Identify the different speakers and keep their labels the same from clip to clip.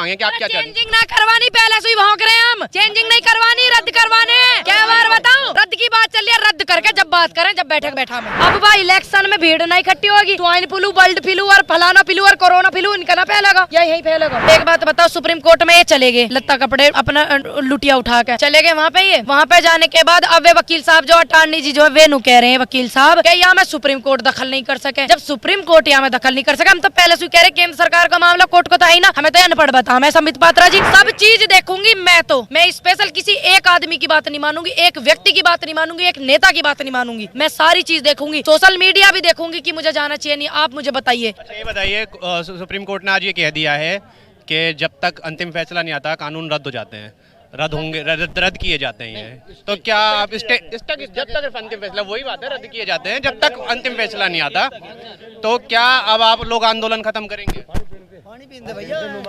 Speaker 1: मांगे कि आप क्या चाहते हैं?
Speaker 2: चेंजिंग ना करवानी, पहले से ही भौंक रहे हैं हम। चेंजिंग नहीं करवानी, रद्द करवाने। क्या बार बताऊं, रद्द की बात चल रही है, रद्द करके जब बात करें, जब बैठक बैठा में। अब भाई इलेक्शन में भीड़ नहीं इकट्ठी होगी, स्वाइन फ्लू, बर्ड फ्लू और फलाना फ्लू और कोरोना फ्लू इनका ना फैलेगा, यही फैलेगा। एक बात बताओ, सुप्रीम कोर्ट में ये चले गए, लत्ता कपड़े अपना लुटिया उठा के चले गए वहाँ पे। ये वहाँ पे जाने के बाद अब वे वकील साहब जो अटॉर्नी जी जो है वे नु कह रहे हैं, वकील साहब कि यहाँ में सुप्रीम कोर्ट दखल नहीं कर सके। जब सुप्रीम कोर्ट यहाँ में दखल नहीं कर सके, हम तो पहले से कह रहे केंद्र सरकार का मामला कोर्ट को तो है ही ना, हमें तो अनपढ़ बता। मैं संबित पात्रा जी सब चीज देखूंगी, मैं स्पेशल किसी एक आदमी की बात नहीं मानूंगी, एक व्यक्ति की बात नहीं मानूंगी, एक नेता की बात नहीं मानूंगी, मैं सारी चीज देखूंगी, सोशल मीडिया भी देखूंगी कि मुझे जाना चाहिए नहीं। आप मुझे बताइए।
Speaker 1: अच्छा ये बताइए, सुप्रीम कोर्ट ने आज ये कह दिया है कि जब तक अंतिम फैसला नहीं आता कानून रद्द हो जाते हैं, रद्द होंगे, रद्द किए जाते हैं ये। तो क्या आप जब तक अंतिम फैसला, वही बात है, रद्द किए जाते हैं जब तक अंतिम फैसला नहीं आता, तो क्या अब आप लोग आंदोलन खत्म करेंगे?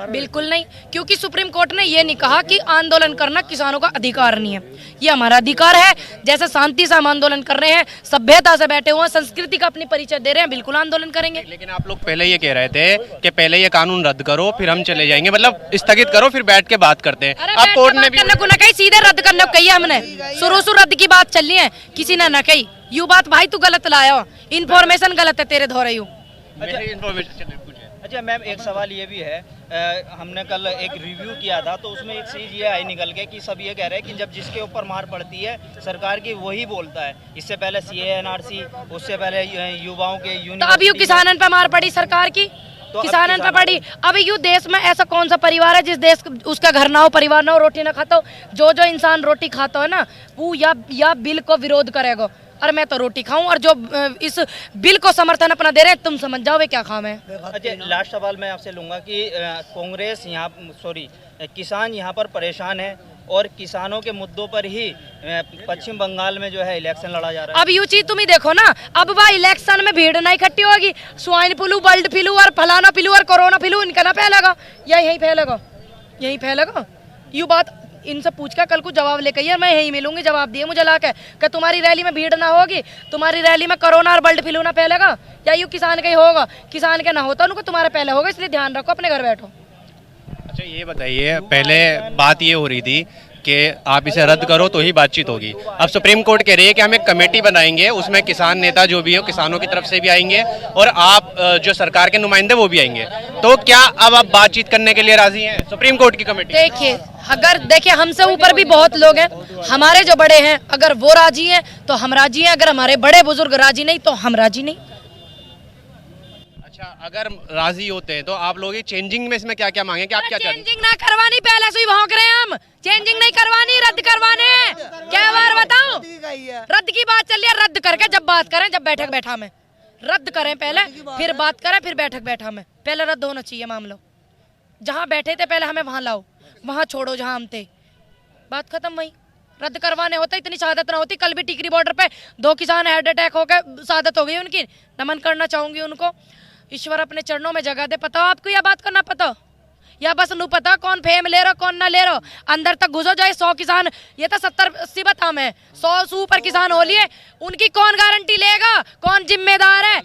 Speaker 2: बिल्कुल नहीं, क्योंकि सुप्रीम कोर्ट ने ये नहीं कहा कि आंदोलन करना किसानों का अधिकार नहीं है, ये हमारा अधिकार है। जैसे शांति से हम आंदोलन कर रहे हैं, सभ्यता से बैठे हुए हैं, संस्कृति का अपनी परिचय दे रहे हैं, बिल्कुल आंदोलन करेंगे।
Speaker 1: लेकिन आप लोग पहले ये कह रहे थे कि पहले ये कानून रद्द करो फिर हम चले जाएंगे, मतलब स्थगित करो फिर बैठ के बात करते हैं। अब कोर्ट ने भी
Speaker 2: कही सीधे रद्द करने कही, हमने शुरू रद्द की बात चल रही है, किसी ने न कही। यू बात भाई तू गलत लाया, इन्फॉर्मेशन गलत है तेरे धोरे यू।
Speaker 3: अच्छा मैम, एक सवाल ये भी है, हमने कल एक रिव्यू किया था तो उसमें एक चीज़ ये आई निकल के कि सब ये कह रहे हैं कि जब जिसके ऊपर मार पड़ती है सरकार की वही बोलता है। इससे पहले CA/NRC, उससे पहले युवाओं के यूनियन,
Speaker 2: तो अब यू किसानन पे मार पड़ी सरकार की, तो किसानन पे पड़ी। अब यू देश में ऐसा कौन सा परिवार है जिस देश उसका घर ना हो, परिवार ना हो, रोटी ना खाता हो? जो इंसान रोटी खाता है ना, वो या बिल को विरोध करेगा, और मैं तो रोटी खाऊं, और जो इस बिल को समर्थन अपना दे रहे हैं, तुम समझ जाओ वे क्या खाम है।
Speaker 3: अच्छा लास्ट सवाल मैं आपसे लूंगा कि कांग्रेस किसान यहाँ पर परेशान है और किसानों के मुद्दों पर ही पश्चिम बंगाल में जो है इलेक्शन लड़ा जा रहा है।
Speaker 2: अब यू चीज तुम ही देखो ना, अब वह इलेक्शन में भीड़ नहीं इकट्ठी होगी, स्वाइन फ्लू, बर्ड फ्लू और फलाना फ्लू और कोरोना फ्लू इनका ना फैलेगा, यही फैलेगा। यू बात इनसे पूछ कर कल को जवाब लेकर यार मैं यही मिलूंगी, जवाब दिए मुझे लाके कि तुम्हारी रैली में भीड़ ना होगी, तुम्हारी रैली में कोरोना और बर्ड फ्लू ना फैलेगा, या यू किसान का ही होगा, किसान का ना होता उनको तुम्हारे पहले होगा, इसलिए ध्यान रखो, अपने घर बैठो।
Speaker 1: अच्छा ये बताइए, पहले बात ये हो रही थी कि आप इसे रद्द करो तो ही बातचीत होगी, अब सुप्रीम कोर्ट कह रही है कि हम एक कमेटी बनाएंगे, उसमें किसान नेता जो भी हो किसानों की तरफ से भी आएंगे और आप जो सरकार के नुमाइंदे वो भी आएंगे, तो क्या अब आप बातचीत करने के लिए राजी हैं सुप्रीम कोर्ट की कमेटी?
Speaker 2: देखिए हमसे ऊपर भी बहुत लोग हैं, हमारे जो बड़े हैं, अगर वो राजी हैं तो हम राजी हैं, अगर हमारे बड़े बुजुर्ग राजी नहीं तो हम राजी नहीं।
Speaker 1: अच्छा, अगर राजी होते हैं तो आप लोग चेंजिंग में इसमें क्या क्या मांगे कि आप क्या चाहते हैं?
Speaker 2: चेंजिंग ना करवानी, पहले से ही भौंक रहे हैं हम। चेंजिंग नहीं करवानी, रद्द करवाने। क्या बार बताऊं, रद्द की बात चल रही है, रद्द करके जब बात करें, जब बैठक बैठा में, रद्द करें पहले, फिर बात करें, फिर बैठक बैठा में। पहले रद्द होना चाहिए मामला, जहाँ बैठे थे पहले हमें वहाँ लाओ, वहाँ छोड़ो जहाँ हम थे, बात खत्म। वही रद्द करवाने होता, इतनी शहादत ना होती। कल भी टिकरी बॉर्डर पे 2 किसान हार्ट अटैक होकर शहादत हो गई उनकी, नमन करना चाहूंगी उनको। ईश्वर अपने चरणों में जगह दे। पता हो आपको यह बात करना पता, या बस नू पता कौन फेम ले रहा कौन ना ले रहा? अंदर तक घुसो जाए 100 किसान, ये तो 70-80 बता में 100 से ऊपर किसान हो लिए, उनकी कौन गारंटी लेगा, कौन जिम्मेदार है?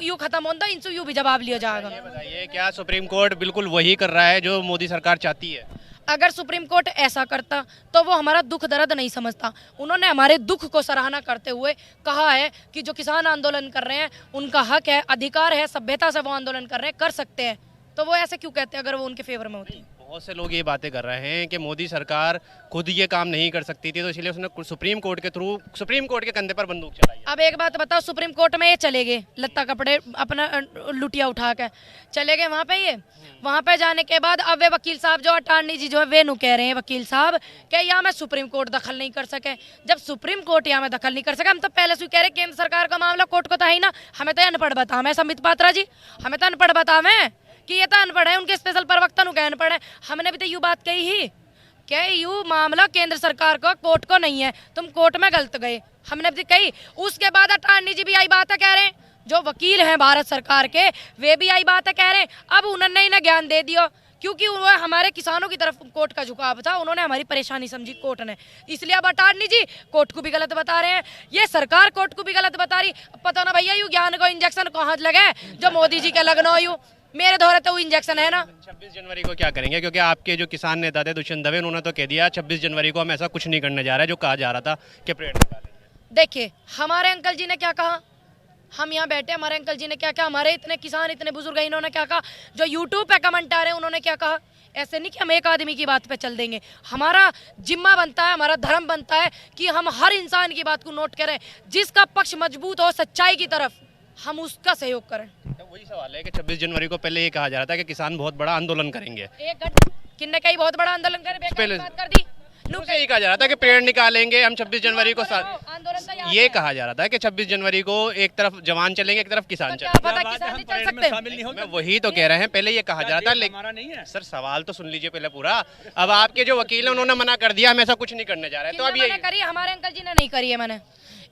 Speaker 2: यू खत्म होता, इनसे यू भी जवाब लिया जाएगा।
Speaker 1: बताइए, क्या सुप्रीम कोर्ट बिल्कुल वही कर रहा है जो मोदी सरकार चाहती है?
Speaker 2: अगर सुप्रीम कोर्ट ऐसा करता तो वो हमारा दुख दर्द नहीं समझता। उन्होंने हमारे दुख को सराहना करते हुए कहा है कि जो किसान आंदोलन कर रहे हैं उनका हक है, अधिकार है, सभ्यता से वो आंदोलन कर रहे हैं, कर सकते हैं। तो वो ऐसे क्यों कहते हैं अगर वो उनके फेवर में होती?
Speaker 1: बहुत से लोग ये बातें कर रहे हैं कि मोदी सरकार खुद ये काम नहीं कर सकती थी, तो इसलिए उसने सुप्रीम कोर्ट के थ्रू, सुप्रीम कोर्ट के कंधे पर बंदूक चलाई।
Speaker 2: अब एक बात बताओ, सुप्रीम कोर्ट में ये चले गए, लत्ता कपड़े अपना लुटिया उठा के चले गए वहाँ पे। ये वहाँ पे जाने के बाद अब वे वकील साहब जो अटॉर्नी जी जो है वे नु कह रहे हैं, वकील साहब कि यहाँ में सुप्रीम कोर्ट दखल नहीं कर सके। जब सुप्रीम कोर्ट यहाँ में दखल नहीं कर सके, हम तो पहले से कह रहे केंद्र सरकार का मामला कोर्ट को तो है ही ना, हमें तो अनपढ़ बता। मैं संबित पात्रा जी, हमें तो अनपढ़ बता मैं कि ये तो अनपढ़ है, उनके स्पेशल प्रवक्ता नु अनपढ़ है। हमने भी तो यू बात कही ही क्या यू मामला केंद्र सरकार को, कोर्ट को नहीं है, तुम कोर्ट में गलत गए, हमने भी कही। उसके बाद अटॉर्नी जी भी आई बात है कह रहे हैं, जो वकील हैं भारत सरकार के वे भी आई बात है कह रहे हैं। अब उन्होंने इन्हें ज्ञान दे दिया, क्योंकि वो हमारे किसानों की तरफ कोर्ट का झुकाव था, उन्होंने हमारी परेशानी समझी कोर्ट ने, इसलिए अब अटॉर्नी जी कोर्ट को भी गलत बता रहे हैं, ये सरकार कोर्ट को भी गलत बता रही। पता ना भैया यू ज्ञान को इंजेक्शन कहाँ लगे जो मोदी जी के लगना हो, यू मेरे दोहरे तो इंजेक्शन है ना।
Speaker 1: 26 जनवरी को क्या करेंगे, क्योंकि आपके जो किसान नेता थे दुष्यंत दवे, उन्होंने तो कह दिया 26 जनवरी को हम ऐसा कुछ नहीं करने जा रहे हैं जो कहा जा रहा था कि परेड निकालेंगे।
Speaker 2: देखिए हमारे अंकल जी ने क्या कहा, हम यहाँ बैठे, हमारे अंकल जी ने क्या कहा, हमारे इतने किसान इतने बुजुर्ग हैं, इन्होंने क्या कहा, जो यूट्यूब पे कमेंट आ रहे हैं उन्होंने क्या कहा। ऐसे नहीं कि हम एक आदमी की बात पे चल देंगे, हमारा जिम्मा बनता है, हमारा धर्म बनता है कि हम हर इंसान की बात को नोट करें, जिसका पक्ष मजबूत हो सच्चाई की तरफ हम उसका सहयोग करें।
Speaker 1: तो वही सवाल है कि 26 जनवरी को पहले ये कहा जा रहा था कि किसान बहुत बड़ा आंदोलन करेंगे,
Speaker 2: एक घंटे किन्ने कई बहुत बड़ा आंदोलन करे, बेकार की बात कर दी।
Speaker 1: शुरू से यही कहा जा रहा था कि परेड निकालेंगे हम 26 जनवरी को
Speaker 2: आंदोलन तो याद
Speaker 1: ये
Speaker 2: है।
Speaker 1: कहा जा रहा था कि 26 जनवरी को एक तरफ जवान चलेंगे, एक तरफ किसान
Speaker 2: तो क्या
Speaker 1: चलेंगे।
Speaker 2: पता किसान नहीं चल सकते।
Speaker 1: मैं वही तो कह रहे हैं, पहले ये कहा जा रहा था, लेकिन सर सवाल तो सुन लीजिए पहले पूरा। अब आपके जो वकील हैं उन्होंने मना कर दिया, हम ऐसा कुछ नहीं करने जा रहे हैं, तो अब
Speaker 2: किन्ने
Speaker 1: ये
Speaker 2: मना करी, हमारे अंकल जी ने नहीं करी है। मैंने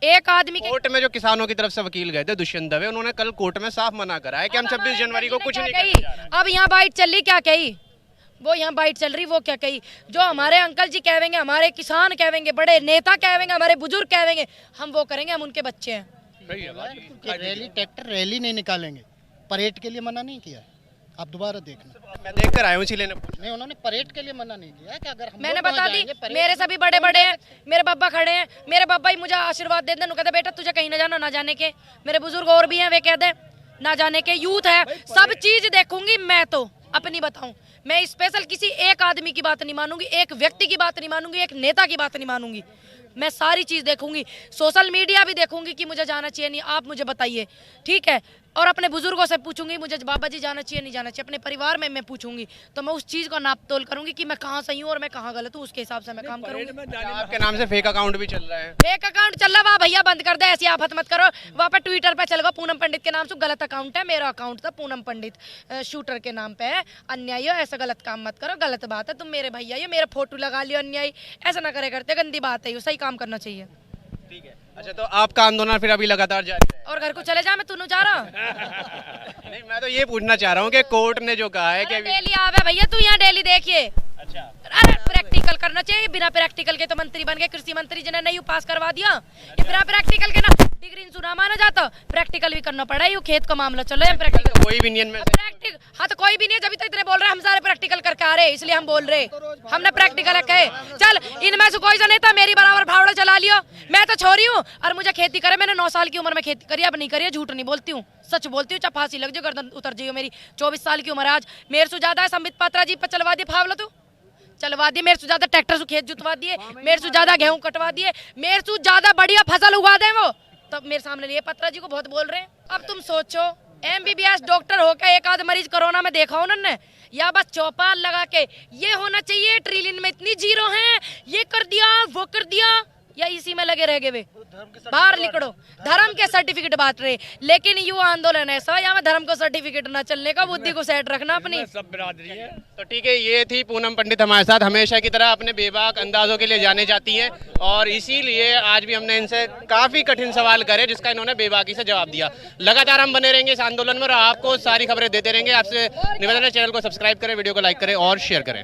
Speaker 2: एक आदमी के
Speaker 1: कोर्ट में जो किसानों की तरफ से वकील गए थे दुष्यंत दवे, उन्होंने कल कोर्ट में साफ मना करा है कि हम 26 जनवरी को कुछ नहीं करने जा रहे हैं।
Speaker 2: अब यहाँ बाइट चल रही, क्या कही वो, यहाँ बाइट चल रही वो क्या कही, जो हमारे अंकल जी कहेंगे, हमारे किसान कहेंगे, बड़े नेता कहेंगे, हमारे बुजुर्ग कहेंगे, हम वो करेंगे, हम उनके बच्चे हैं।
Speaker 1: सही है बात ये।
Speaker 4: कि रैली ट्रैक्टर रैली नहीं निकालेंगे, परेड के लिए मना नहीं किया है। आप दोबारा देखना,
Speaker 1: मैं देख कर आया हूँ इसीलिए
Speaker 4: नहीं उन्होंने परेड के लिए मना नहीं किया है कि अगर हम
Speaker 2: मैंने
Speaker 4: लोग वहाँ
Speaker 2: बता दी,
Speaker 4: जाएंगे, परेड
Speaker 2: मेरे
Speaker 4: के
Speaker 2: सभी बड़े बड़े हैं, मेरे बाबा खड़े हैं, मेरे बाबा ही मुझे आशीर्वाद दे दें, कहते बेटा तुझे कहीं ना जाना, ना जाने के। मेरे बुजुर्ग और भी हैं, वे कह दे ना जाने के। यूथ है, सब चीज देखूंगी मैं, तो अपनी बताऊं, मैं स्पेशल किसी एक आदमी की बात नहीं मानूंगी, एक व्यक्ति की बात नहीं मानूंगी, एक नेता की बात नहीं मानूंगी, मैं सारी चीज देखूंगी, सोशल मीडिया भी देखूंगी कि मुझे जाना चाहिए नहीं, आप मुझे बताइए, ठीक है। और अपने बुजुर्गों से पूछूंगी मुझे बाबा जी जाना चाहिए नहीं जाना चाहिए, अपने परिवार में मैं पूछूंगी, तो मैं उस चीज को नाप तोल करूंगी कि मैं कहाँ सही हूँ और मैं कहाँ गलत हूँ, उसके हिसाब से मैं काम करूंगी।
Speaker 1: आपके नाम से फेक अकाउंट भी चल रहा है।
Speaker 2: फेक अकाउंट चल रहा, वहाँ भैया बंद कर दे, ऐसी आफत मत करो। वहाँ पे ट्विटर पे चल गो पूनम पंडित के नाम से, गलत अकाउंट है, मेरा अकाउंट था पूनम पंडित शूटर के नाम पे है। अन्यायी हो, ऐसा गलत काम मत करो, गलत बात है, तुम मेरे भैया ये मेरा फोटो लगा लियो, अन्यायी ऐसा ना करे करते, गंदी बात है, ये सही काम करना चाहिए।
Speaker 1: ठीक है, अच्छा तो आपका आंदोलन फिर अभी लगातार जारी है?
Speaker 2: और घर को चले जा, मैं तू जा रहा
Speaker 1: नहीं, मैं तो ये पूछना चाह रहा हूँ कि कोर्ट ने जो कहा है कि
Speaker 2: डेली आवे भैया, तू यहाँ डेली देखिए।
Speaker 1: अच्छा,
Speaker 2: अरे प्रैक्टिकल करना चाहिए, बिना प्रैक्टिकल के तो मंत्री बन गए, कृषि मंत्री जिन्हें नहीं पास करवा दिया, ये बिना प्रैक्टिकल के ना डिग्री सुना माना जाता, प्रैक्टिकल भी करना पड़ा, ये खेत का मामला चलो, हम प्रैक्टिकल
Speaker 1: कोई भी नियन में
Speaker 2: प्रैक्टिकल, हाँ तो कोई भी नहीं है, जब तक इतने बोल रहे हैं, हम सारे प्रैक्टिकल करके आ रहे, इसलिए हम बोल रहे, हमने प्रैक्टिकल कहे। चल इनमें से कोई सा नेता मेरी बराबर फावड़ा चला लियो, मैं तो छोरी हूँ और मुझे खेती करे, मैंने 9 साल की उम्र में खेती करी, अब नहीं करी, झूठ नहीं बोलती हूँ, सच बोलती हूँ, चाहे फांसी लग जाए, गर्दन उतर जाइयो मेरी। 24 साल की उम्र आज, मेरे से ज्यादा है संबित पात्रा जी पर चलवा दिए फावला, तू चलवा दिए, मेरे से ज्यादा ट्रैक्टर से खेत जुतवा दिए, मेरे से ज्यादा गेहूं कटवा दिए, मेरे से ज्यादा बढ़िया फसल उगा दे वो, तब मेरे सामने लिए पत्रा जी को बहुत बोल रहे हैं। अब तुम सोचो MBBS डॉक्टर होकर एक आध मरीज कोरोना में देखा उन्होंने, या बस चौपाल लगा के ये होना चाहिए, ट्रिलियन में इतनी जीरो हैं, ये कर दिया वो कर दिया, या इसी में लगे रह गए वे, बाहर निकलो, धर्म के सर्टिफिकेट बांट रहे। लेकिन युवा आंदोलन ऐसा, यहाँ में धर्म को सर्टिफिकेट ना चलने का, बुद्धि को सेट रखना अपनी।
Speaker 1: सब बिरादरी है। तो ठीक है, ये थी पूनम पंडित हमारे साथ, हमेशा की तरह अपने बेबाक अंदाजों के लिए जाने जाती हैं, और इसीलिए आज भी हमने इनसे काफी कठिन सवाल करे जिसका इन्होंने बेबाकी से जवाब दिया। लगातार हम बने रहेंगे इस आंदोलन में और आपको सारी खबरें देते रहेंगे। आपसे निवेदन है चैनल को सब्सक्राइब करें, वीडियो को लाइक करें और शेयर करें।